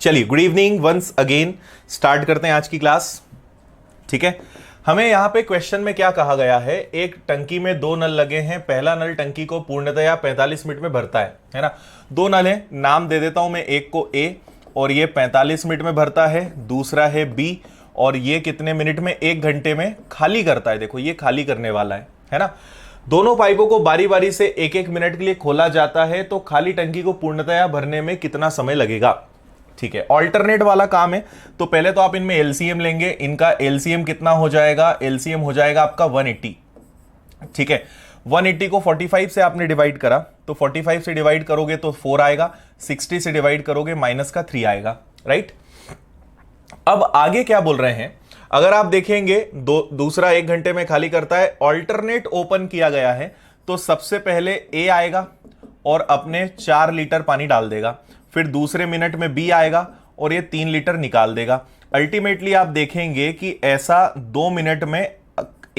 चलिए, good evening once again. Start करते हैं आज की क्लास। ठीक है, हमें यहां पे क्वेश्चन में क्या कहा गया है, एक टंकी में दो नल लगे हैं, पहला नल टंकी को पूर्णतया 45 मिनट में भरता है ना। दो नल है, नाम दे देता हूं मैं, एक को ए और ये 45 मिनट में भरता है, दूसरा है बी और ये कितने मिनट में, 1 घंटे में खाली करता है। देखो ये खाली करने वाला है ना। दोनों पाइपों को बारी बारी से 1-1 मिनट के लिए खोला जाता है, तो खाली टंकी को पूर्णतया भरने में कितना समय लगेगा। ठीक है, ऑल्टरनेट वाला काम है, तो पहले तो आप इनमें एलसीएम लेंगे। इनका एलसीएम कितना हो जाएगा, एलसीएम हो जाएगा आपका 180। ठीक है, 180 को 45 से आपने डिवाइड करा, तो 45 से डिवाइड करोगे तो 4 आएगा, 60 से डिवाइड करोगे माइनस का 3 आएगा। राइट, अब आगे क्या बोल रहे हैं, अगर आप देखेंगे दूसरा 1 घंटे में खाली करता है, ऑल्टरनेट ओपन किया गया है, तो सबसे पहले ए आएगा और अपने 4 लीटर पानी डाल देगा, फिर दूसरे मिनट में बी आएगा और ये 3 लीटर निकाल देगा। अल्टीमेटली आप देखेंगे कि ऐसा 2 मिनट में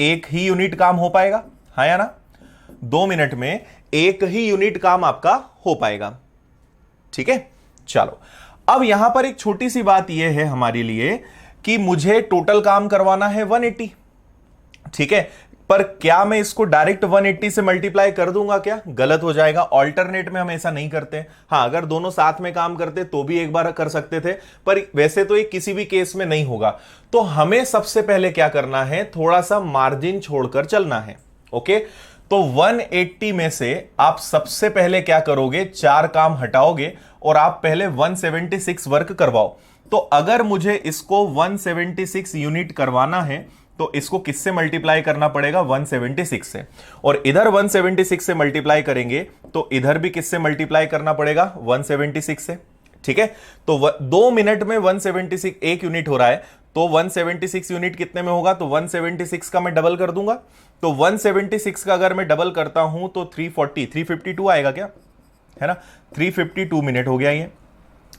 एक ही यूनिट काम हो पाएगा, हाँ या ना। 2 मिनट में एक ही यूनिट काम आपका हो पाएगा। ठीक है, चलो अब यहां पर एक छोटी सी बात यह है हमारे लिए कि मुझे टोटल काम करवाना है 180। ठीक है, पर क्या मैं इसको डायरेक्ट 180 से मल्टीप्लाई कर दूंगा, क्या गलत हो जाएगा। ऑल्टरनेट में हम ऐसा नहीं करते। हाँ, अगर दोनों साथ में काम करते तो भी एक बार कर सकते थे, पर वैसे तो ये किसी भी केस में नहीं होगा। तो हमें सबसे पहले क्या करना है, थोड़ा सा मार्जिन छोड़कर चलना है। ओके, तो 180 में से आप सबसे पहले क्या करोगे, 4 काम हटाओगे और आप पहले 176 वर्क करवाओ। तो अगर मुझे इसको 176 यूनिट करवाना है तो इसको किससे मल्टीप्लाई करना पड़ेगा, 176 से, और इधर 176 से मल्टीप्लाई करेंगे तो इधर भी किससे मल्टीप्लाई करना पड़ेगा, 176 से। ठीक है, तो 2 मिनट में 176 एक यूनिट हो रहा है, तो 176 यूनिट कितने में होगा, तो 176 का मैं डबल कर दूंगा। तो 176 का अगर मैं डबल करता हूं तो 352 आएगा क्या, है ना। 352 मिनट हो गया ये।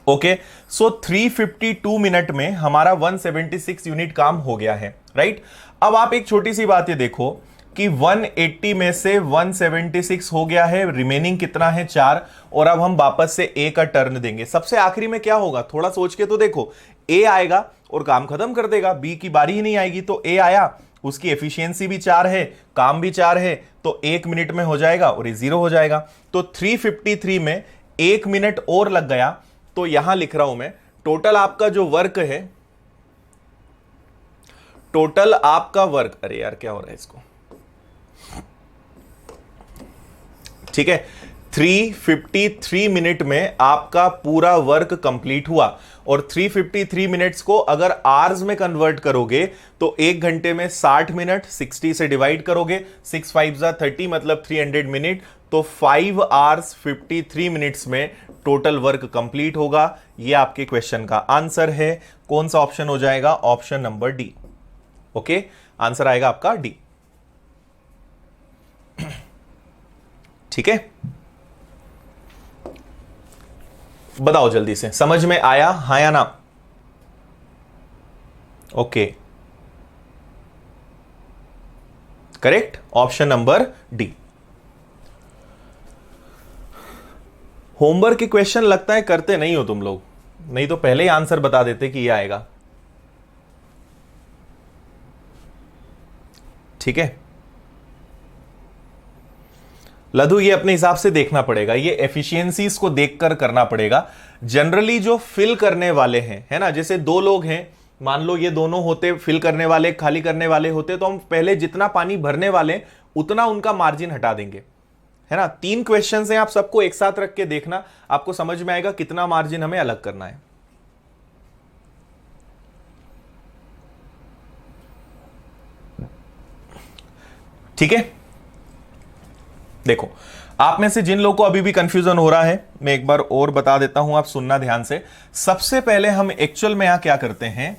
ओके, सो 352 मिनट में हमारा 176 यूनिट काम हो गया है। राइट, अब आप एक छोटी सी बात ये देखो कि 180 में से 176 हो गया है, रिमेनिंग कितना है, 4, और अब हम वापस से ए का टर्न देंगे। सबसे आखिरी में क्या होगा, थोड़ा सोच के तो देखो, ए आएगा और काम खत्म कर देगा, बी की बारी ही नहीं आएगी। तो ए आया, उसकी एफिशिएंसी भी 4 है, काम भी 4 है, तो 1 मिनट में हो जाएगा और ये 0 हो जाएगा। तो 353 में 1 मिनट और लग गया, तो यहां लिख रहा हूं मैं, टोटल आपका जो वर्क है, टोटल आपका वर्क, अरे यार क्या हो रहा है इसको, ठीक है, 353 मिनट में आपका पूरा वर्क कंप्लीट हुआ। और 353 मिनट्स को अगर आवर्स में कन्वर्ट करोगे तो 1 घंटे में 60 मिनट, 60 से डिवाइड करोगे, 6 5 जा 30 मतलब 300 मिनट, तो 5 आवर्स 53 मिनट्स में टोटल वर्क कंप्लीट होगा। यह आपके क्वेश्चन का आंसर है। कौन सा ऑप्शन हो जाएगा, option number D. Okay, answer आएगा आपका डी। ठीक है, बताओ जल्दी से, समझ में आया, हाँ या ना। Okay, correct, option number D. Homework के क्वेश्चन लगता है करते नहीं हो तुम लोग, नहीं तो पहले ही आंसर बता देते कि ये आएगा। ठीक है, लधु ये अपने हिसाब से देखना पड़ेगा, ये एफिशिएंसीज को देखकर करना पड़ेगा। जनरली जो फिल करने वाले हैं, है ना, जैसे 2 लोग हैं, मान लो ये दोनों होते फिल करने वाले, खाली करने वाले होते, तो हम पहले जितना पानी भरने वाले उतना उनका मार्जिन हटा देंगे, है ना। 3 क्वेश्चन हैं, आप सबको एक साथ रख के देखना, आपको समझ में आएगा कितना मार्जिन हमें अलग करना है। ठीक है, देखो आप में से जिन लोगों को अभी भी कंफ्यूजन हो रहा है, मैं एक बार और बता देता हूं, आप सुनना ध्यान से। सबसे पहले हम एक्चुअल में यहां क्या करते हैं,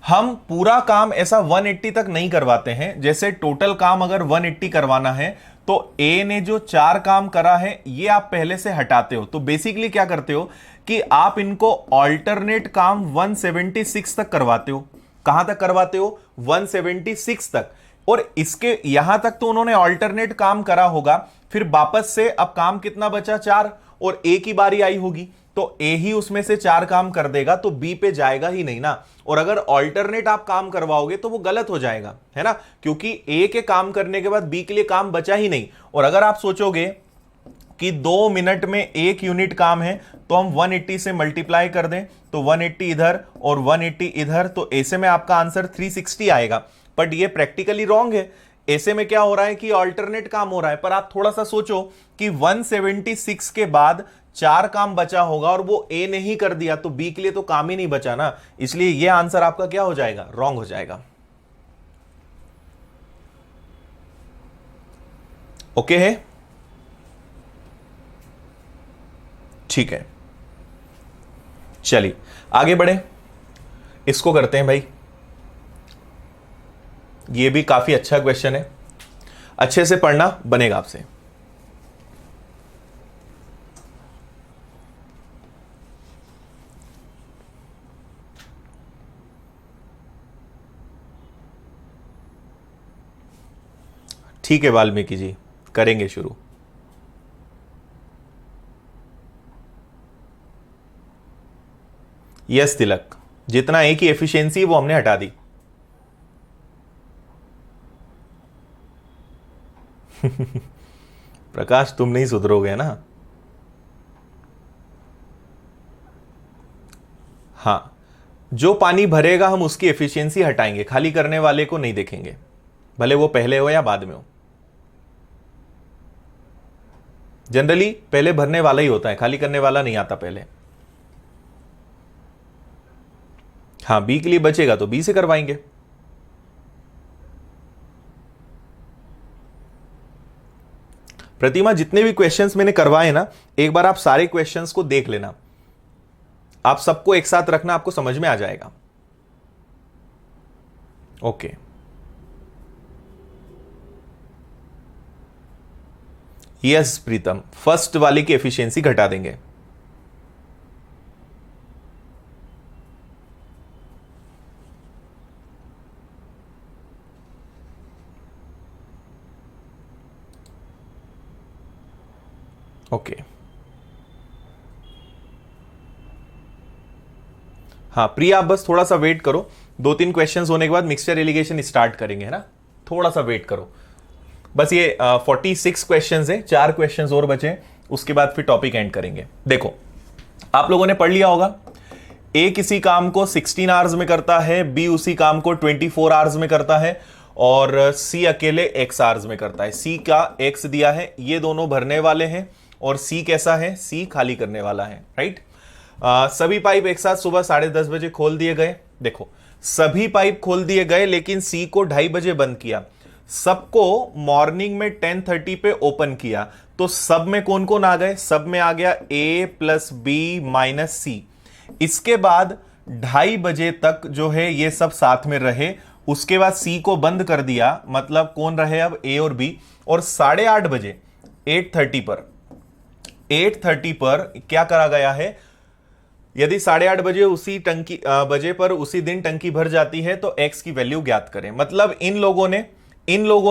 हम पूरा काम ऐसा 180 तक नहीं करवाते हैं। जैसे टोटल काम अगर 180 करवाना है तो ए ने जो 4 काम करा है ये आप पहले से हटाते हो। तो बेसिकली क्या करते हो कि आप इनको ऑल्टरनेट काम 176 तक करवाते हो। कहां तक करवाते हो, 176 तक। और इसके यहां तक तो उन्होंने ऑल्टरनेट काम करा होगा, फिर वापस से अब काम कितना बचा, 4, और ए की बारी आई होगी, तो ए ही उसमें से 4 काम कर देगा, तो बी पे जाएगा ही नहीं ना। और अगर ऑल्टरनेट आप काम करवाओगे तो वो गलत हो जाएगा, है ना, क्योंकि ए के काम करने के बाद बी के लिए काम बचा ही नहीं। और अगर आप सोचोगे कि 2 मिनट में 1 यूनिट काम है, तो हम 180 से मल्टीप्लाई कर दें, तो 180 इधर और 180 इधर, तो ऐसे में आपका आंसर 360 आएगा। बट ये प्रैक्टिकली रॉन्ग है। ऐसे में क्या हो रहा है कि अल्टरनेट काम हो रहा है। पर आप थोड़ा सा सोचो कि 176 के बाद 4 काम बचा होगा और वो ए ने ही कर दिया, तो बी के लिए तो काम ही नहीं बचा ना। इसलिए ये आंसर आपका क्या हो जाएगा, रॉन्ग हो जाएगा। ओके है, ठीक है, चलिए आगे बढ़े, इसको करते हैं भाई। ये भी काफी अच्छा क्वेश्चन है, अच्छे से पढ़ना, बनेगा आपसे। ठीक है वाल्मीकि जी, करेंगे शुरू। यस तिलक, जितना ए की एफिशिएंसी वो हमने हटा दी। प्रकाश तुम नहीं सुधरोगे ना। हाँ, जो पानी भरेगा हम उसकी एफिशिएंसी हटाएंगे, खाली करने वाले को नहीं देखेंगे, भले वो पहले हो या बाद में हो। जनरली पहले भरने वाला ही होता है, खाली करने वाला नहीं आता पहले। हाँ, बी के लिए बचेगा तो बी से करवाएंगे। प्रतिमा, जितने भी क्वेश्चंस मैंने करवाए ना, एक बार आप सारे क्वेश्चंस को देख लेना, आप सबको एक साथ रखना, आपको समझ में आ जाएगा। ओके, यस प्रीतम, फर्स्ट वाले की एफिशिएंसी घटा देंगे। ओके, हाँ प्रिया, आप बस थोड़ा सा वेट करो, 2-3 क्वेश्चंस होने के बाद मिक्सचर एलिगेशन स्टार्ट करेंगे, है ना, थोड़ा सा वेट करो। बस ये 46 क्वेश्चंस है, 4 क्वेश्चंस और बचे, उसके बाद फिर टॉपिक एंड करेंगे। देखो, आप लोगों ने पढ़ लिया होगा, ए किसी काम को 16 आवर्स में करता है, बी उसी काम को 24 आवर्स में करता है, और सी अकेले x आवर्स में करता है। सी का x दिया है, ये दोनों भरने वाले हैं, और सी कैसा है, सी खाली करने वाला है, राइट। सभी पाइप एक साथ सुबह 10:30 बजे खोल दिए गए। देखो, सभी पाइप खोल दिए गए, लेकिन सी को 2:30 बजे बंद किया, सबको मॉर्निंग में 10:30 पे ओपन किया, तो सब में कौन कौन आ गए, सब में आ गया a प्लस बी माइनस सी। इसके बाद 2:30 बजे तक जो है ये सब साथ में रहे, उसके बाद सी को बंद कर दिया, मतलब कौन रहे अब, ए और बी। और 8:30 बजे 8:30 पर क्या करा गया है, यदि 8:30 बजे उसी टंकी बजे पर उसी दिन टंकी भर जाती है तो x की वैल्यू ज्ञात करें। मतलब इन लोगों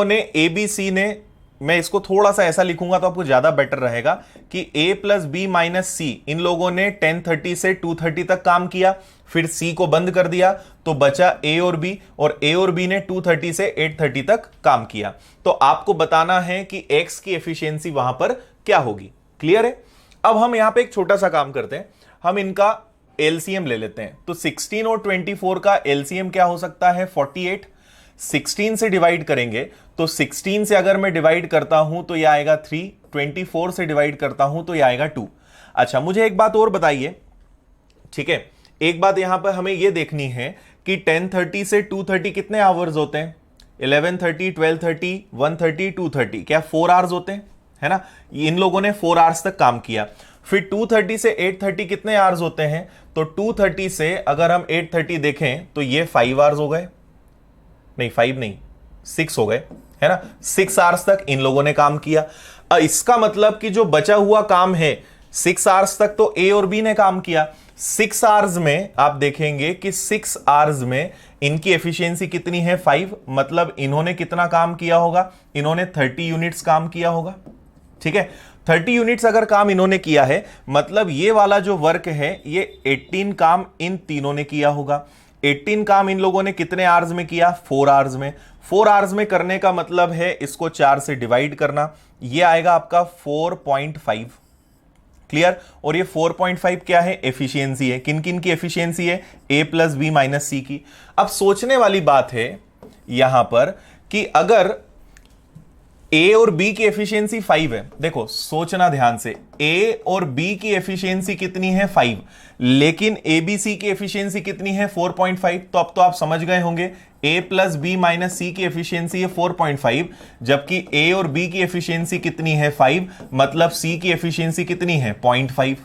ने ए बी सी ने, मैं इसको थोड़ा सा ऐसा लिखूंगा तो आपको ज्यादा बेटर रहेगा कि a प्लस बी माइनस सी, इन लोगों ने 10:30 से 2:30 तक काम किया, फिर सी को बंद कर दिया, तो बचा a और b, और a और b ने 2:30 से 8:30 तक काम किया। तो आपको बताना है कि x की एफिशिएंसी वहां पर क्या होगी। क्लियर है। अब हम यहां पे एक छोटा सा काम करते हैं, हम इनका एलसीएम ले लेते हैं। तो 16 और 24 का एलसीएम क्या हो सकता है, 48। 16 से डिवाइड करेंगे, तो 16 से अगर मैं डिवाइड करता हूं तो यह आएगा 3, 24 से डिवाइड करता हूं तो यह आएगा 2। अच्छा, मुझे एक बात और बताइए, ठीक है, एक बात यहां पर हमें यह देखनी है कि 10:30 से 2:30 कितने आवर्स होते हैं, 11:30, 12:30, 1:30, 2:30, क्या 4 आवर्स होते हैं, है ना। इन लोगों ने 4 आवर्स तक काम किया। फिर 2:30 से 8:30 कितने आवर्स होते हैं, तो 2:30 से अगर हम 8:30 देखें तो ये 5 आवर्स हो गए, नहीं 5 नहीं 6 हो गए, है ना। 6 आवर्स तक इन लोगों ने काम किया। इसका मतलब कि जो बचा हुआ काम है 6 आवर्स तक तो ए और बी ने काम किया। 6 आवर्स में आप देखेंगे कि 6 आवर्स में इनकी एफिशिएंसी कितनी है, 5। मतलब इन्होंने कितना काम किया होगा, इन्होंने 30 यूनिट्स काम किया होगा, ठीक है। 30 यूनिट्स अगर काम इन्होंने किया है, मतलब ये वाला जो वर्क है ये 18 काम इन तीनों ने किया होगा। 18 काम इन लोगों ने कितने आवर्स में किया? 4 आवर्स में। 4 आवर्स में करने का मतलब है इसको 4 से डिवाइड करना, ये आएगा आपका 4.5। क्लियर? और ये 4.5 क्या है? एफिशिएंसी है। किन किन की एफिशिएंसी है? ए प्लस बी माइनस सी की। अब सोचने वाली बात है यहां पर कि अगर ए और बी की एफिशिएंसी 5 है, देखो सोचना ध्यान से, ए और बी की एफिशिएंसी कितनी है? 5, लेकिन ए बी सी की एफिशिएंसी कितनी है? 4.5। तो अब तो आप समझ गए होंगे, ए प्लस बी माइनस सी की एफिशिएंसी है 4.5, जबकि ए और बी की एफिशिएंसी कितनी है? 5, मतलब सी की एफिशिएंसी कितनी है? 0.5।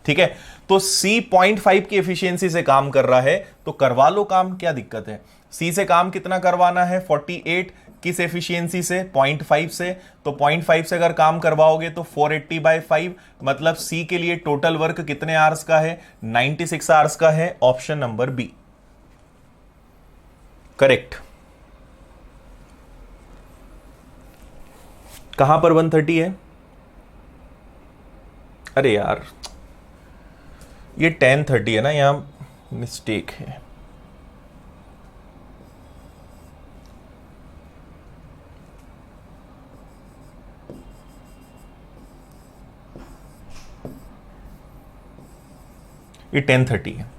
ठीक है, तो सी 0.5 की एफिशिएंसी से काम कर रहा है, तो करवा लो काम, क्या दिक्कत है? सी से काम कितना करवाना है? 48। किस एफिशिएंसी से? 0.5 से। तो 0.5 से अगर काम करवाओगे तो 480/5, मतलब सी के लिए टोटल वर्क कितने आवर्स का है? 96 आवर्स का है। Option number B correct. कहां पर 130 है? अरे यार, ये 1030 है ना, यहां मिस्टेक है। ये 1030 है।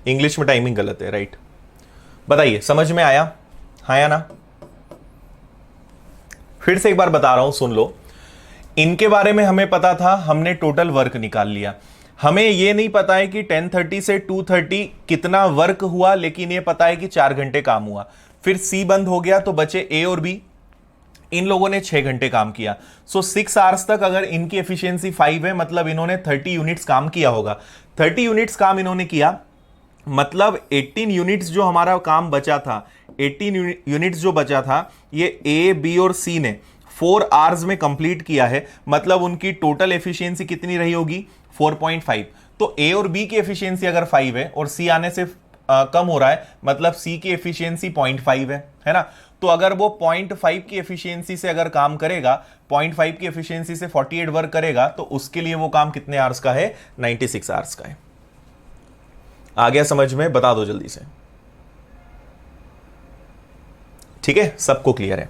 इंग्लिश में टाइमिंग गलत है, राइट? बताइए, समझ में आया? हाँ या ना? फिर से एक बार बता रहा हूं, सुन लो। इनके बारे में हमें पता था, हमने टोटल वर्क निकाल लिया। हमें यह नहीं पता है कि 1030 से 230 कितना वर्क हुआ, लेकिन यह पता है कि 4 घंटे काम हुआ। फिर सी बंद हो गया तो बचे ए और बी, इन लोगों ने 6 घंटे काम किया। सो 6 आवर्स तक अगर इनकी एफिशिएंसी 5 है, मतलब इन्होंने 30 यूनिट्स काम किया होगा। 30 यूनिट्स काम इन्होंने किया, मतलब 18 यूनिट्स जो हमारा काम बचा था, 18 यूनिट्स जो बचा था, ये ए बी और सी ने 4 आवर्स में कंप्लीट किया है, मतलब उनकी टोटल एफिशिएंसी कितनी रही होगी? 4.5। तो ए और बी की एफिशिएंसी अगर 5 है और सी आने से कम हो रहा है, मतलब सी की एफिशिएंसी 0.5 है ना? तो अगर वो 0.5 की एफिशिएंसी से अगर काम करेगा, 0.5 की एफिशिएंसी से 48 वर्क करेगा, तो उसके लिए वो काम कितने आवर्स का है? 96 आवर्स का है। आ गया समझ में? बता दो जल्दी से। ठीक है, सबको क्लियर है?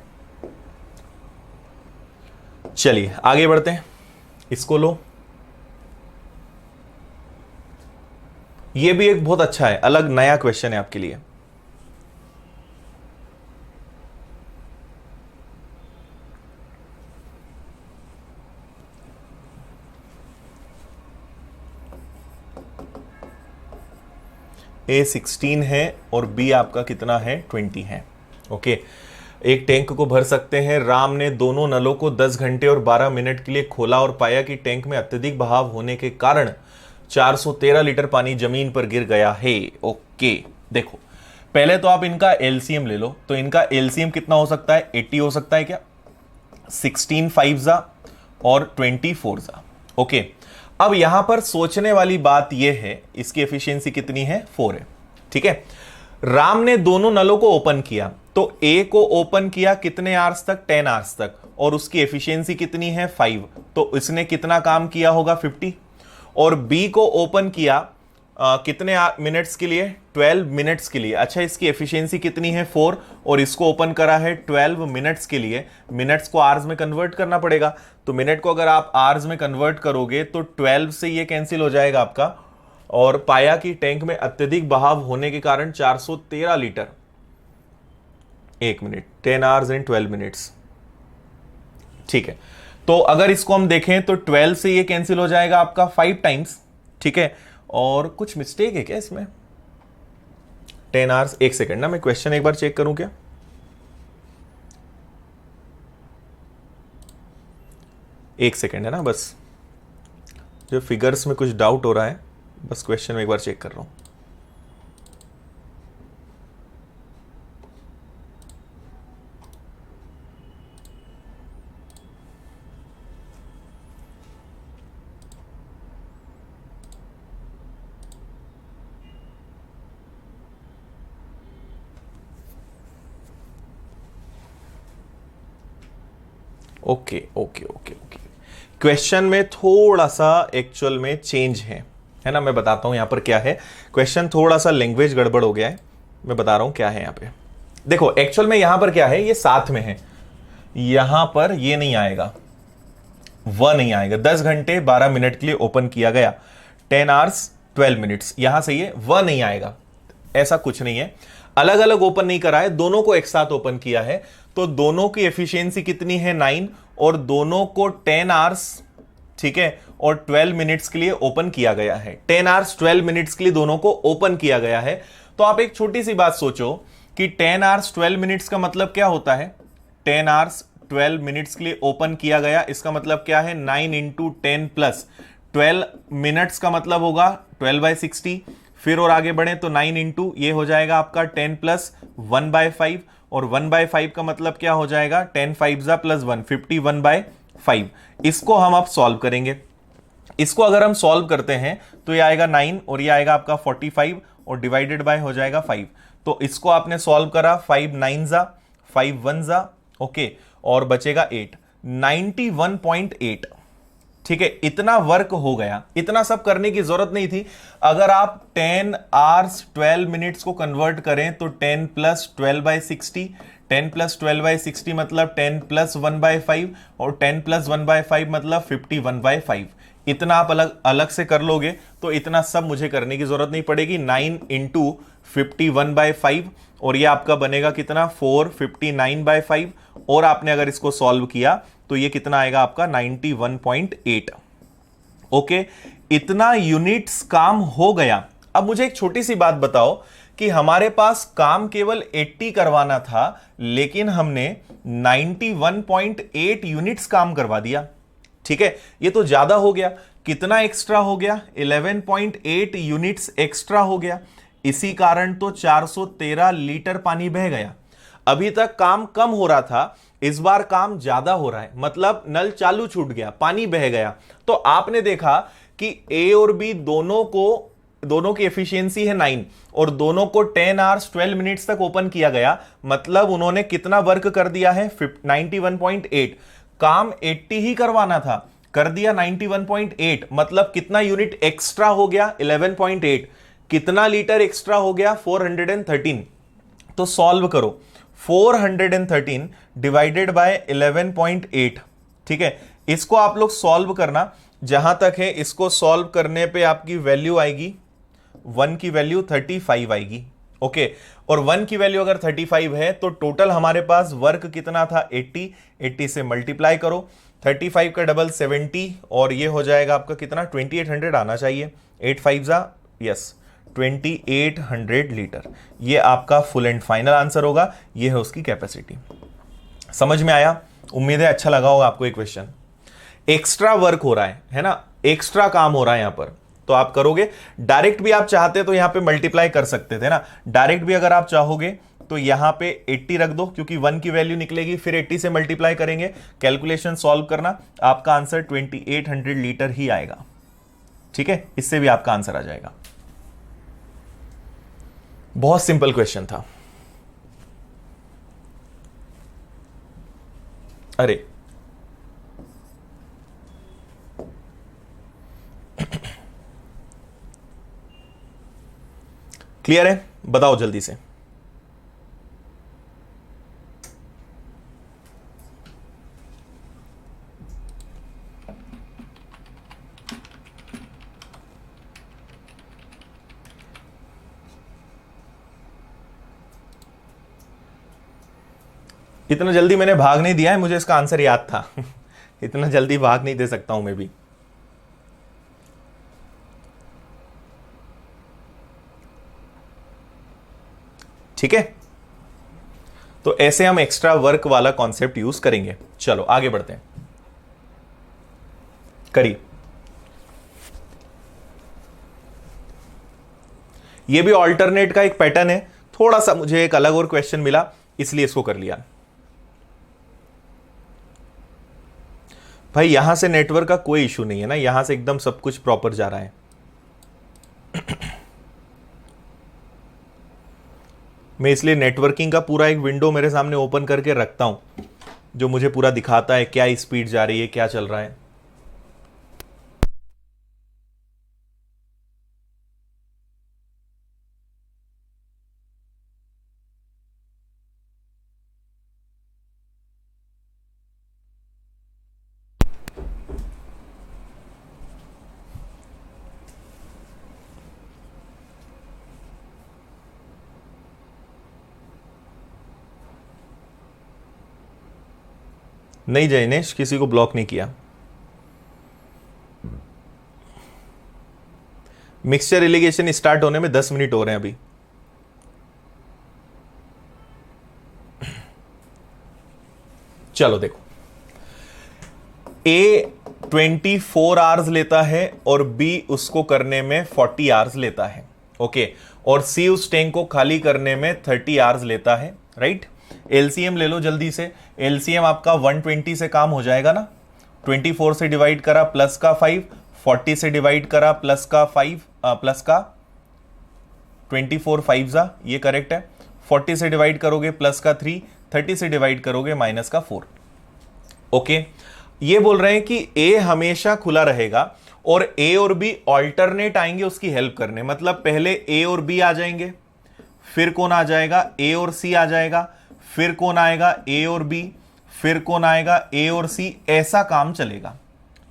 चलिए आगे बढ़ते हैं, इसको लो। ये भी एक बहुत अच्छा है, अलग नया क्वेश्चन है आपके लिए। ए 16 है और बी आपका कितना है? 20 है। ओके, एक टैंक को भर सकते हैं। राम ने दोनों नलों को 10 घंटे और 12 मिनट के लिए खोला और पाया कि टैंक में अत्यधिक बहाव होने के कारण 413 लीटर पानी जमीन पर गिर गया है। ओके, देखो पहले तो आप इनका एलसीएम ले लो, तो इनका एलसीएम कितना हो सकता है? 80 हो सकता है क्या? 16 5 जा और 24 जा। ओके, अब यहां पर सोचने वाली बात यह है, इसकी एफिशिएंसी कितनी है? 4 है। ठीक है, राम ने दोनों नलों को ओपन किया, तो ए को ओपन किया कितने आवर्स तक? 10 आवर्स तक, और उसकी एफिशिएंसी कितनी है? 5। तो इसने कितना काम किया होगा? 50। और बी को ओपन किया कितने मिनट्स के लिए? 12 मिनट्स के लिए। अच्छा, इसकी एफिशिएंसी कितनी है? 4, और इसको ओपन करा है 12 मिनट्स के लिए। मिनट्स को आवर्स में कन्वर्ट करना पड़ेगा, तो मिनट को अगर आप आवर्स में कन्वर्ट करोगे तो 12 से ये कैंसिल हो जाएगा आपका, और पाया कि टैंक में अत्यधिक बहाव होने के कारण 413 litre 1 minute, 10 hours and 12 minutes. ठीक है, तो अगर इसको हम देखें तो 12 से ये कैंसिल हो जाएगा आपका 5 टाइम्स। ठीक है, और कुछ मिस्टेक है क्या इसमें? 10 आवर्स, 1 सेकंड ना, मैं क्वेश्चन एक बार चेक करूं क्या? एक सेकंड है ना, बस जो फिगर्स में कुछ डाउट हो रहा है, बस क्वेश्चन में एक बार चेक कर रहा हूं। Okay okay okay okay, question में थोड़ा सा एक्चुअल में चेंज है ना, मैं बताता हूं यहां पर क्या है। क्वेश्चन थोड़ा सा लैंग्वेज गड़बड़ हो गया है, मैं बता रहा हूं क्या है यहां पे। देखो एक्चुअल में यहां पर क्या है, ये साथ में है, यहां पर ये नहीं आएगा, वह नहीं आएगा। 10 घंटे 12 मिनट के लिए ओपन किया गया, 10 आवर्स 12 मिनट्स, यहां से ये वह नहीं आएगा, ऐसा कुछ नहीं है। अलग अलग ओपन नहीं करा है, दोनों को एक साथ ओपन किया है, तो दोनों की एफिशिएंसी कितनी है 9, और दोनों को 10 आवर्स, ठीक है, और 12 मिनट्स के लिए ओपन किया गया है। 10 आवर्स 12 मिनट्स के लिए दोनों को ओपन किया गया है। तो आप एक छोटी सी बात सोचो कि 10 आवर्स 12 मिनट्स का मतलब क्या होता है। 10 आवर्स 12 मिनट्स के लिए ओपन किया गया, इसका मतलब क्या है 9 इंटू 10 प्लस 12 मिनट्स का मतलब होगा 12/60। फिर और आगे बढ़े तो 9 इंटू ये हो जाएगा आपका 10 प्लस 1/5, और 1/5 का मतलब क्या हो जाएगा 10 5 प्लस 1 51/5। इसको हम अब सॉल्व करेंगे। इसको अगर हम सॉल्व करते हैं तो ये आएगा 9 और ये आएगा आपका 45 और डिवाइडेड बाय हो जाएगा 5। तो इसको आपने सॉल्व करा, 5 9 जा 5 1 जा, ओके, और बचेगा 8, 91.8। ठीक है, इतना वर्क हो गया, इतना सब करने की जरूरत नहीं थी। अगर आप 10 आवर्स 12 मिनट्स को कन्वर्ट करें तो 10 प्लस 12/60, 10 प्लस 12/60 मतलब 10 प्लस 1/5, और 10 प्लस 1/5 मतलब 51/5। इतना आप अलग अलग से कर लोगे तो इतना सब मुझे करने की जरूरत नहीं पड़ेगी। 9 इंटू 51/5, और ये आपका बनेगा कितना 459/5, और आपने अगर इसको सॉल्व किया तो ये कितना आएगा आपका 91.8। ओके, इतना यूनिट्स काम हो गया। अब मुझे एक छोटी सी बात बताओ कि हमारे पास काम केवल 80 करवाना था, लेकिन हमने 91.8 यूनिट्स काम करवा दिया। ठीक है, ये तो ज्यादा हो गया। कितना एक्स्ट्रा हो गया, 11.8 यूनिट्स एक्स्ट्रा हो गया। इसी कारण तो 413 लीटर पानी बह गया। अभी तक काम कम हो रहा था, इस बार काम ज्यादा हो रहा है, मतलब नल चालू छूट गया, पानी बह गया। तो आपने देखा कि ए और बी दोनों की एफिशिएंसी है 9, और दोनों को 10 आवर्स 12 मिनट्स तक ओपन किया गया, मतलब उन्होंने कितना वर्क कर दिया है 91.8। काम 80 ही करवाना था, कर दिया 91.8, मतलब कितना यूनिट एक्स्ट्रा हो गया 11.8, कितना लीटर एक्स्ट्रा हो गया 413। तो सॉल्व करो, 413 डिवाइडेड बाय 11.8। ठीक है, इसको आप लोग सॉल्व करना, जहां तक है इसको सॉल्व करने पे आपकी वैल्यू आएगी 1 की वैल्यू 35 आएगी। ओके, और 1 की वैल्यू अगर 35 है तो टोटल हमारे पास वर्क कितना था 80 से मल्टीप्लाई करो, 35 का डबल 70, और ये हो जाएगा आपका कितना 2800 आना चाहिए। 8 5 जा, यस 2800 लीटर, ये आपका फुल एंड फाइनल आंसर होगा। ये है उसकी कैपेसिटी। समझ में आया? उम्मीद है अच्छा लगा होगा आपको ये क्वेश्चन। एक्स्ट्रा वर्क हो रहा है ना, एक्स्ट्रा काम हो रहा है यहां पर, तो आप करोगे। डायरेक्ट भी आप चाहते तो यहां पे मल्टीप्लाई कर सकते थे ना, डायरेक्ट भी अगर आप चाहोगे तो यहां पे 80 रख दो, क्योंकि 1 की वैल्यू निकलेगी, फिर 80 से मल्टीप्लाई करेंगे, कैलकुलेशन सॉल्व करना, आपका आंसर 2800 लीटर ही आएगा। ठीक है, इससे भी आपका आंसर आ जाएगा। बहुत सिंपल क्वेश्चन था। अरे क्लियर है? बताओ जल्दी से। इतना जल्दी मैंने भाग नहीं दिया है, मुझे इसका आंसर याद था। इतना जल्दी भाग नहीं दे सकता हूं मैं भी। ठीक है, तो ऐसे हम एक्स्ट्रा वर्क वाला कॉन्सेप्ट यूज करेंगे। चलो आगे बढ़ते हैं, करिए। ये भी ऑल्टरनेट का एक पैटर्न है, थोड़ा सा मुझे एक अलग और क्वेश्चन मिला इसलिए इसको कर लिया। भाई यहां से नेटवर्क का कोई इशू नहीं है ना, यहां से एकदम सब कुछ प्रॉपर जा रहा है। मैं इसलिए नेटवर्किंग का पूरा एक विंडो मेरे सामने ओपन करके रखता हूं, जो मुझे पूरा दिखाता है क्या स्पीड जा रही है, क्या चल रहा है। नहीं जयनेश, किसी को ब्लॉक नहीं किया। मिक्सचर इरिगेशन स्टार्ट होने में 10 मिनट हो रहे हैं अभी। चलो देखो, ए 24 आवर्स लेता है और बी उसको करने में 40 आवर्स लेता है। ओके, और सी उस टैंक को खाली करने में 30 आवर्स लेता है। राइट, एलसीएम ले लो जल्दी से। एलसीएम आपका 120 से काम हो जाएगा ना। 24 से डिवाइड करा प्लस का 5, 40 से डिवाइड करा प्लस का 5, प्लस का 24 5 जा, ये करेक्ट है। 40 से डिवाइड करोगे प्लस का 3, 30 से डिवाइड करोगे माइनस का 4। ओके, ये बोल रहे हैं कि ए हमेशा खुला रहेगा और ए और बी ऑल्टरनेट आएंगे उसकी हेल्प करने। मतलब पहले ए और बी आ जाएंगे, फिर कौन आ जाएगा, ए और सी आ जाएगा, फिर कौन आएगा, ए और बी, फिर कौन आएगा, ए और सी। ऐसा काम चलेगा।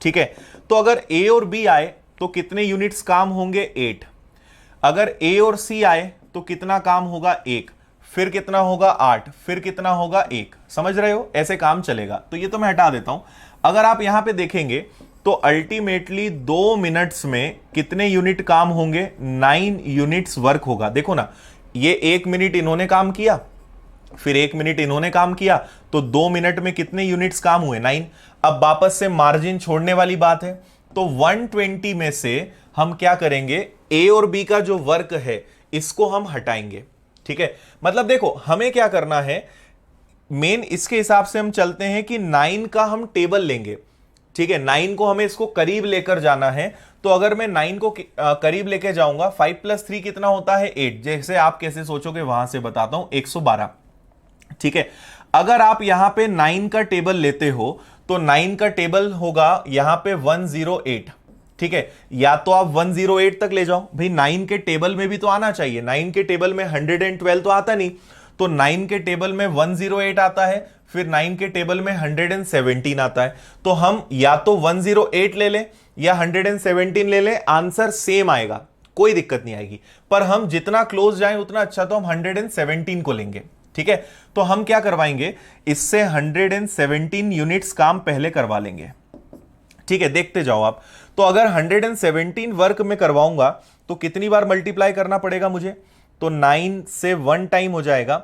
ठीक है, तो अगर ए और बी आए तो कितने यूनिट्स काम होंगे, 8। अगर ए और सी आए तो कितना काम होगा, 1, फिर कितना होगा 8, फिर कितना होगा 1। समझ रहे हो, ऐसे काम चलेगा। तो ये तो मैं हटा देता हूं। अगर आप यहां पे देखेंगे तो अल्टीमेटली 2 मिनट्स में कितने यूनिट काम होंगे, 9 यूनिट्स वर्क होगा। देखो ना, ये 1 मिनट इन्होंने काम किया, फिर 1 मिनट इन्होंने काम किया, तो 2 मिनट में कितने यूनिट्स काम हुए, 9। अब वापस से मार्जिन छोड़ने वाली बात है, तो 120 में से हम क्या करेंगे, ए और बी का जो वर्क है इसको हम हटाएंगे। ठीक है, मतलब देखो हमें क्या करना है, मेन इसके हिसाब से हम चलते हैं कि 9 का हम टेबल लेंगे। ठीक है, 9 को हमें इसको करीब लेकर जाना है। तो अगर मैं 9 को करीब लेकर जाऊंगा, 5 + 3 कितना होता है, 8। जैसे आप कैसे सोचोगे वहां से बताता हूं, 112। ठीक है, अगर आप यहां पे 9 का टेबल लेते हो तो 9 का टेबल होगा यहां पे 108। ठीक है, या तो आप 108 तक ले जाओ भाई, 9 के टेबल में भी तो आना चाहिए। 9 के टेबल में 112 तो आता नहीं, तो 9 के टेबल में 108 आता है, फिर 9 के टेबल में 117 आता है। तो हम या तो 108 ले लें या 117 ले लें, आंसर सेम आएगा, कोई दिक्कत नहीं आएगी। पर हम जितना क्लोज जाएं उतना अच्छा, तो हम 117 को लेंगे। ठीक है, तो हम क्या करवाएंगे, इससे 117 यूनिट्स काम पहले करवा लेंगे। ठीक है, देखते जाओ आप। तो अगर 117 वर्क में करवाऊंगा तो कितनी बार मल्टीप्लाई करना पड़ेगा मुझे, तो 9 से 1 टाइम हो जाएगा।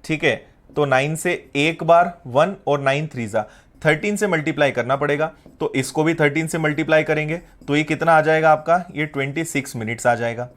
ठीक है, तो 9 से 1 बार 1 और 9 3 जा 13 से मल्टीप्लाई करना पड़ेगा। तो इसको भी 13 से मल्टीप्लाई करेंगे तो ये कितना आ जाएगा आपका, ये 26 मिनट्स आ जाएगा।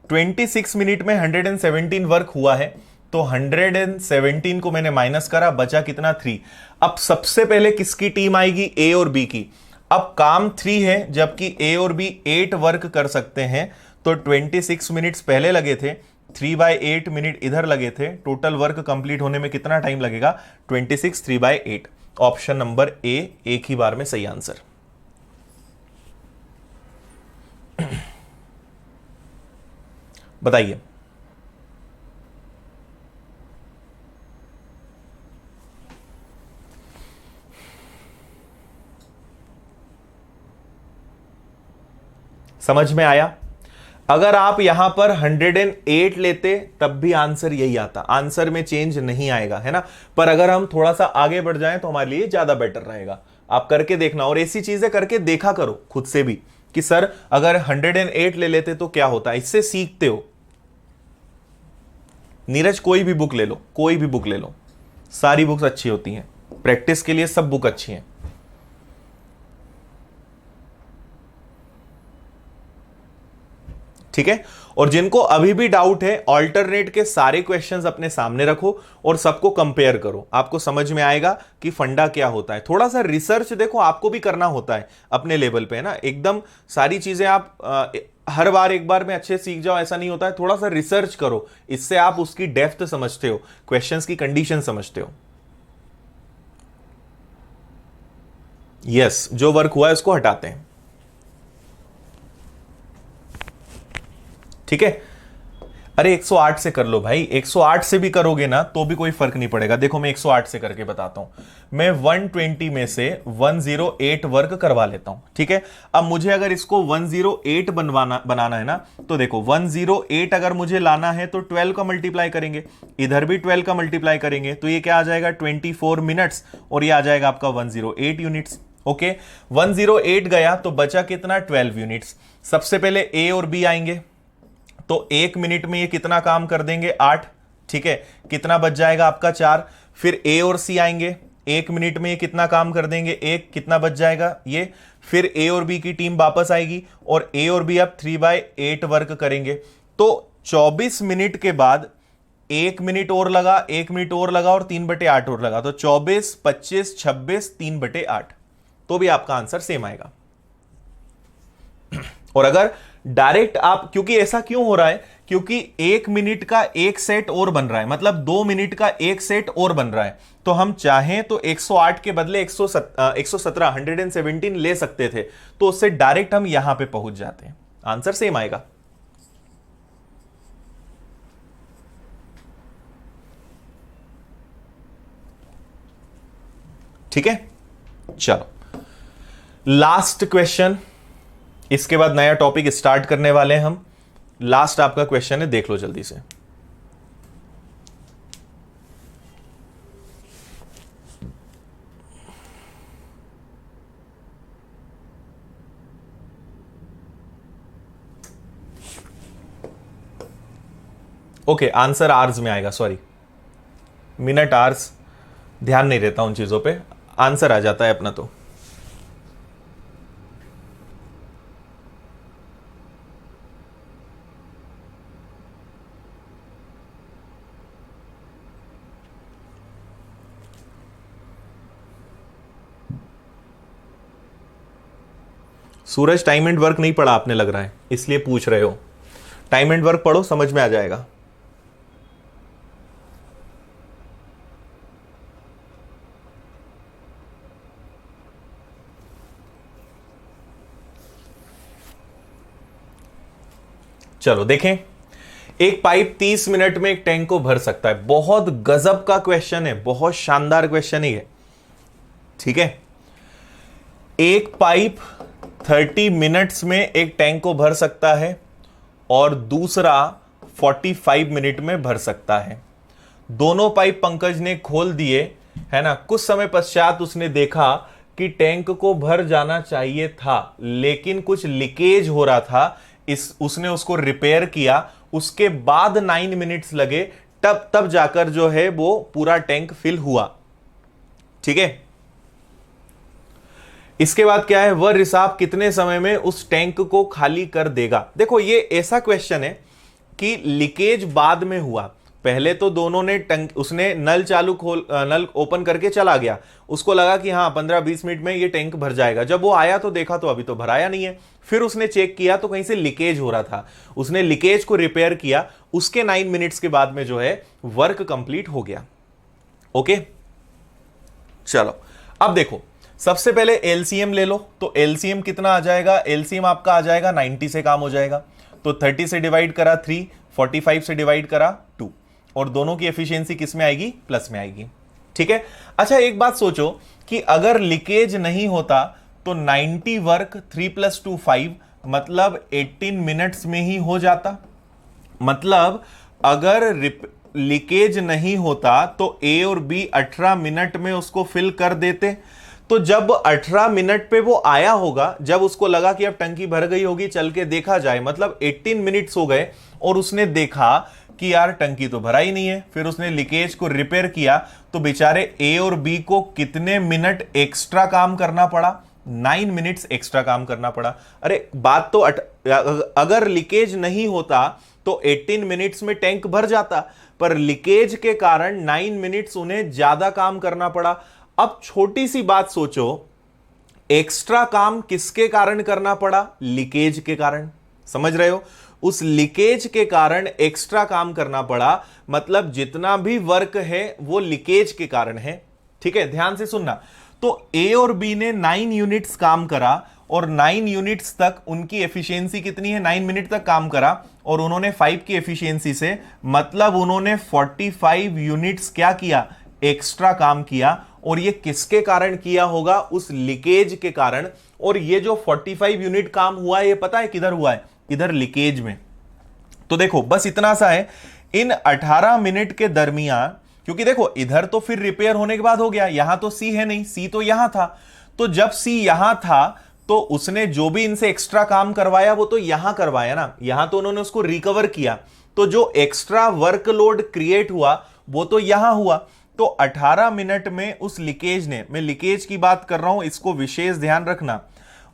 26 मिनट में 117 वर्क हुआ है, तो 117 को मैंने माइनस करा, बचा कितना, 3। अब सबसे पहले किसकी टीम आएगी, ए और बी की। अब काम 3 है, जबकि ए और बी 8 वर्क कर सकते हैं, तो 26 मिनट्स पहले लगे थे, 3/8 मिनट इधर लगे थे। टोटल वर्क कंप्लीट होने में कितना टाइम लगेगा, 26 3/8। ऑप्शन नंबर ए एक ही बार में सही आंसर। बताइए। समझ में आया। अगर आप यहां पर 108 लेते तब भी आंसर यही आता, आंसर में चेंज नहीं आएगा, है ना। पर अगर हम थोड़ा सा आगे बढ़ जाएं तो हमारे लिए ज्यादा बेटर रहेगा। आप करके देखना, और ऐसी चीजें करके देखा करो खुद से भी कि सर अगर 108 ले लेते तो क्या होता है, इससे सीखते हो। नीरज कोई भी बुक ले लो, कोई भी बुक ले लो, सारी बुक्स अच्छी होती हैं, प्रैक्टिस के लिए सब बुक अच्छी हैं। ठीक है, और जिनको अभी भी डाउट है, ऑल्टरनेट के सारे क्वेश्चंस अपने सामने रखो और सबको कंपेयर करो, आपको समझ में आएगा कि फंडा क्या होता है। थोड़ा सा रिसर्च देखो, आपको भी करना होता है अपने लेवल पे, है ना। एकदम सारी चीजें आप हर बार एक बार में अच्छे सीख जाओ ऐसा नहीं होता है। थोड़ा सा रिसर्च करो, इससे आप उसकी डेप्थ समझते हो, क्वेश्चंस की कंडीशन समझते हो। यस, जो वर्क हुआ है उसको हटाते हैं। ठीक है, अरे 108 से कर लो भाई, 108 से भी करोगे ना तो भी कोई फर्क नहीं पड़ेगा। देखो मैं 108 से करके बताता हूं। मैं 120 में से 108 वर्क करवा लेता हूं। ठीक है, अब मुझे अगर इसको 108 बनाना है ना, तो देखो 108 अगर मुझे लाना है तो 12 का मल्टीप्लाई करेंगे, इधर भी 12 का मल्टीप्लाई करेंगे, तो ये क्या आ जाएगा 24 मिनट्स, और ये आ जाएगा आपका 108 यूनिट्स। ओके, 108 गया तो बचा कितना 12 यूनिट्स। सबसे पहले ए और बी आएंगे, तो 1 मिनट में ये कितना काम कर देंगे 8। ठीक है, कितना बच जाएगा आपका 4। फिर ए और सी आएंगे, 1 मिनट में ये कितना काम कर देंगे 1, कितना बच जाएगा ये। फिर ए और बी की टीम वापस आएगी और ए और बी अब 3/8 वर्क करेंगे। तो 24 मिनट के बाद 1 मिनट और लगा, 1 मिनट और लगा और 3/8 और लगा, तो 24, 25, 26, 3/8, तो भी आपका आंसर सेम आएगा। और अगर डायरेक्ट आप, क्योंकि ऐसा क्यों हो रहा है, क्योंकि 1 मिनट का एक सेट और बन रहा है, मतलब 2 मिनट का एक सेट और बन रहा है, तो हम चाहें तो 108 के बदले 117 ले सकते थे, तो उससे डायरेक्ट हम यहां पे पहुंच जाते हैं, आंसर सेम आएगा। ठीक है, चलो लास्ट क्वेश्चन, इसके बाद नया टॉपिक स्टार्ट करने वाले हैं हम। लास्ट आपका क्वेश्चन है, देख लो जल्दी से। ओके, आंसर आवर्स में आएगा, सॉरी मिनट आवर्स, ध्यान नहीं रहता उन चीजों पे, आंसर आ जाता है अपना। तो सूरज, टाइम एंड वर्क नहीं पढ़ा आपने लग रहा है, इसलिए पूछ रहे हो। टाइम एंड वर्क पढ़ो, समझ में आ जाएगा। चलो देखें, एक पाइप 30 मिनट में एक टैंक को भर सकता है। बहुत गजब का क्वेश्चन है, बहुत शानदार क्वेश्चन ही है। ठीक है, एक पाइप 30 मिनट्स में एक टैंक को भर सकता है और दूसरा 45 मिनट में भर सकता है। दोनों पाइप पंकज ने खोल दिए, है ना। कुछ समय पश्चात उसने देखा कि टैंक को भर जाना चाहिए था, लेकिन कुछ लीकेज हो रहा था, उसने उसको रिपेयर किया। उसके बाद 9 मिनट्स लगे, तब जाकर जो है वो पूरा टैंक फिल हुआ। ठीक है, इसके बाद क्या है, वह रिसाव कितने समय में उस टैंक को खाली कर देगा। देखो ये ऐसा क्वेश्चन है कि लीकेज बाद में हुआ, पहले तो दोनों ने उसने नल ओपन करके चला गया, उसको लगा कि हाँ 15-20 मिनट में ये टैंक भर जाएगा। जब वो आया तो देखा तो अभी तो भराया नहीं है। फिर उसने चेक किया तो कहीं से लीकेज हो रहा था, उसने लीकेज को रिपेयर किया। उसके 9 मिनट्स के बाद में जो है वर्क कंप्लीट हो गया। ओके, चलो अब देखो, सबसे पहले एलसीएम ले लो, तो एलसीएम कितना आ जाएगा, एलसीएम आपका आ जाएगा 90 से काम हो जाएगा। तो 30 से डिवाइड करा 3, 45 से डिवाइड करा 2, और दोनों की एफिशिएंसी किस में आएगी, प्लस में आएगी। ठीक है, अच्छा एक बात सोचो कि अगर लीकेज नहीं होता तो 90 वर्क 3 + 2 5, मतलब 18 मिनट्स में ही हो जाता। मतलब अगर लीकेज नहीं होता तो ए और बी 18 मिनट में उसको फिल कर देते। तो जब 18 मिनट पे वो आया होगा, जब उसको लगा कि अब टंकी भर गई होगी, चल के देखा जाए, मतलब 18 मिनट्स हो गए, और उसने देखा कि यार टंकी तो भरा ही नहीं है। फिर उसने लीकेज को रिपेयर किया, तो बेचारे ए और बी को कितने मिनट एक्स्ट्रा काम करना पड़ा, 9 मिनट्स एक्स्ट्रा काम करना पड़ा। अरे बात तो अगर लीकेज नहीं होता तो 18 मिनट्स में टैंक भर जाता, पर लीकेज के कारण 9 मिनट्स उन्हें ज्यादा काम करना पड़ा। अब छोटी सी बात सोचो, एक्स्ट्रा काम किसके कारण करना पड़ा, लीकेज के कारण। समझ रहे हो, उस लीकेज के कारण एक्स्ट्रा काम करना पड़ा, मतलब जितना भी वर्क है वो लीकेज के कारण है। ठीक है, ध्यान से सुनना। तो तो ए और बी ने 9 यूनिट्स काम करा और 9 यूनिट्स तक उनकी एफिशिएंसी कितनी है, 9 मिनट तक काम करा और उन्होंने 5 की एफिशिएंसी से, मतलब उन्होंने 45 यूनिट्स क्या किया, एक्स्ट्रा काम किया। और ये किसके कारण किया होगा, उस लीकेज के कारण। और ये जो 45 यूनिट काम हुआ है, ये पता है किधर हुआ है, इधर लीकेज में। तो देखो बस इतना सा है, इन 18 मिनट के दरमियान, क्योंकि देखो इधर तो फिर रिपेयर होने के बाद हो गया, यहां तो सी है नहीं, सी तो यहां था। तो जब सी यहां था तो उसने जो भी इनसे एक्स्ट्रा काम करवाया वो तो यहां करवाया ना, यहां तो उन्होंने उसको रिकवर किया। तो जो एक्स्ट्रा वर्कलोड क्रिएट हुआ वो तो यहां हुआ। तो 18 मिनट में उस लीकेज ने, मैं लीकेज की बात कर रहा हूं, इसको विशेष ध्यान रखना,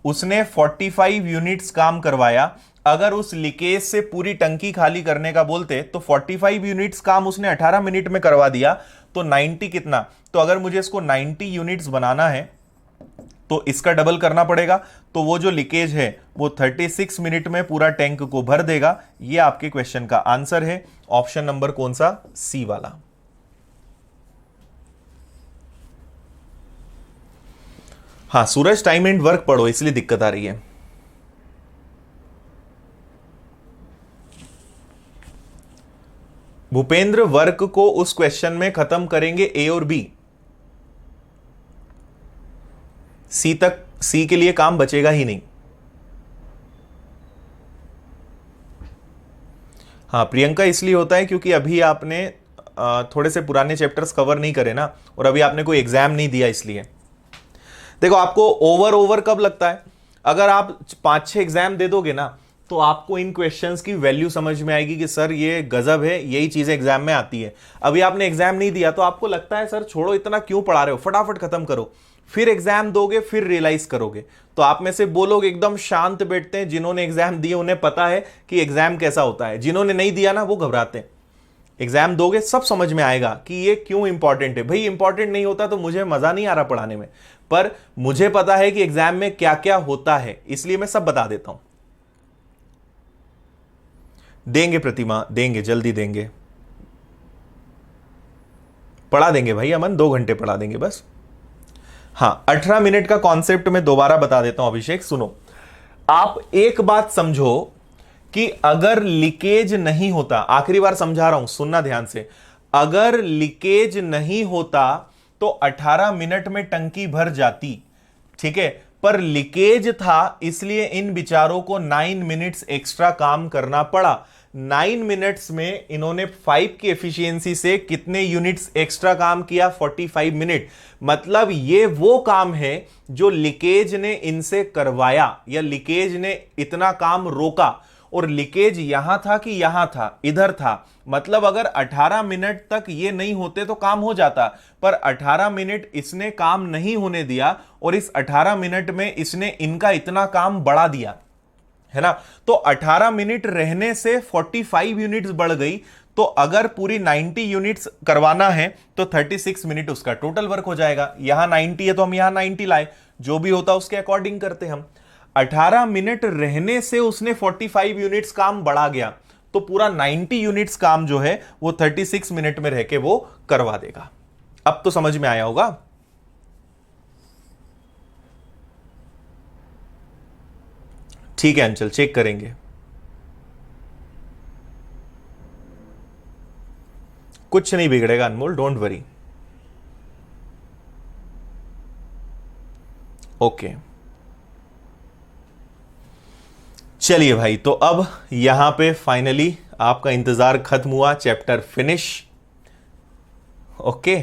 उसने 45 यूनिट्स काम करवाया। अगर उस लीकेज से पूरी टंकी खाली करने का बोलते तो 45 यूनिट्स काम उसने 18 मिनट में करवा दिया, तो 90 कितना, तो अगर मुझे इसको 90 यूनिट्स बनाना है तो इसका डबल करना पड़ेगा। तो वो जो लीकेज है वो 36 मिनट में पूरा टैंक को भर देगा। ये आपके क्वेश्चन का आंसर है, ऑप्शन नंबर कौन सा, सी वाला। हाँ सूरज, टाइम एंड वर्क पढ़ो इसलिए दिक्कत आ रही है। भूपेंद्र, वर्क को उस क्वेश्चन में खत्म करेंगे ए और बी, सी तक, सी के लिए काम बचेगा ही नहीं। हाँ प्रियंका, इसलिए होता है क्योंकि अभी आपने थोड़े से पुराने चैप्टर्स कवर नहीं करे ना, और अभी आपने कोई एग्जाम नहीं दिया इसलिए। देखो आपको ओवर कब लगता है, अगर आप 5-6 एग्जाम दे दोगे ना तो आपको इन क्वेश्चंस की वैल्यू समझ में आएगी कि सर ये गजब है, यही चीजें एग्जाम में आती है। अभी आपने एग्जाम नहीं दिया तो आपको लगता है सर छोड़ो, इतना क्यों पढ़ा रहे हो, फटाफट खत्म करो। फिर एग्जाम दोगे, फिर रियलाइज करोगे। तो आप में से वो लोग एकदम शांत बैठते हैं जिन्होंने एग्जाम दिए, उन्हें पता है कि एग्जाम कैसा होता है। जिन्होंने नहीं दिया ना वो घबराते हैं। एग्जाम दोगे सब समझ में आएगा कि ये क्यों इंपॉर्टेंट है। भाई इंपॉर्टेंट नहीं होता तो मुझे मजा नहीं आ रहा पढ़ाने में, पर मुझे पता है कि एग्जाम में क्या क्या होता है, इसलिए मैं सब बता देता हूं। देंगे प्रतिमा, देंगे, जल्दी देंगे, पढ़ा देंगे भाई अमन, 2 घंटे पढ़ा देंगे बस। हाँ 18 मिनट का कॉन्सेप्ट मैं दोबारा बता देता हूं अभिषेक, सुनो। आप एक बात समझो कि अगर लीकेज नहीं होता, आखिरी बार समझा रहा हूं, सुनना ध्यान से, अगर लीकेज नहीं होता तो 18 मिनट में टंकी भर जाती, ठीक है। पर लीकेज था इसलिए इन बिचारों को 9 मिनट्स एक्स्ट्रा काम करना पड़ा। 9 मिनट्स में इन्होंने 5 की एफिशिएंसी से कितने यूनिट्स एक्स्ट्रा काम किया, 45 मिनट। मतलब ये वो काम है जो लीकेज ने इनसे करवाया, या लीकेज ने इतना काम रोका। और लीकेज यहां था कि यहां था, इधर था। मतलब अगर 18 मिनट तक ये नहीं होते तो काम हो जाता, पर 18 मिनट इसने काम नहीं होने दिया और इस 18 मिनट में इसने इनका इतना काम बढ़ा दिया, है ना। तो 18 मिनट रहने से 45 यूनिट्स बढ़ गई। तो अगर पूरी 90 यूनिट्स करवाना है तो 36 मिनट उसका टोटल वर्क हो जाएगा। यहां 90 है तो हम यहां 90 लाए, जो भी होता उसके अकॉर्डिंग करते हम। 18 मिनट रहने से उसने 45 यूनिट्स काम बढ़ा गया, तो पूरा 90 यूनिट्स काम जो है वो 36 मिनट में रह के वो करवा देगा। अब तो समझ में आया होगा। ठीक है अंचल, चेक करेंगे। कुछ नहीं बिगड़ेगा अनमोल, डोंट वरी। ओके चलिए भाई, तो अब यहां पे फाइनली आपका इंतजार खत्म हुआ, चैप्टर फिनिश। ओके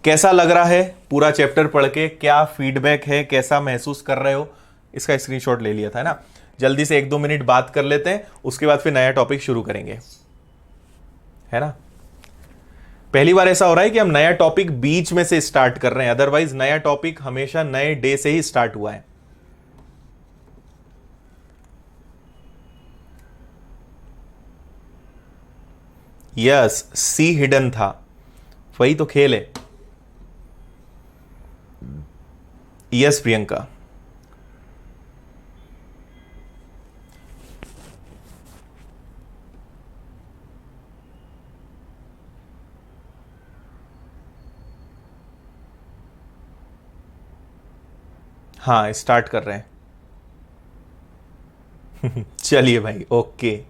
कैसा लग रहा है पूरा चैप्टर पढ़ के, क्या फीडबैक है, कैसा महसूस कर रहे हो? इसका स्क्रीनशॉट ले लिया था ना। जल्दी से 1-2 मिनट बात कर लेते हैं, उसके बाद फिर नया टॉपिक शुरू करेंगे, है ना। पहली बार ऐसा हो रहा है कि हम नया टॉपिक बीच में से स्टार्ट कर रहे हैं, अदरवाइज नया टॉपिक हमेशा नए डे से ही स्टार्ट हुआ है। यस सी हिडन था, वही तो खेल है। यस प्रियंका, हाँ स्टार्ट कर रहे हैं। चलिए भाई, ओके।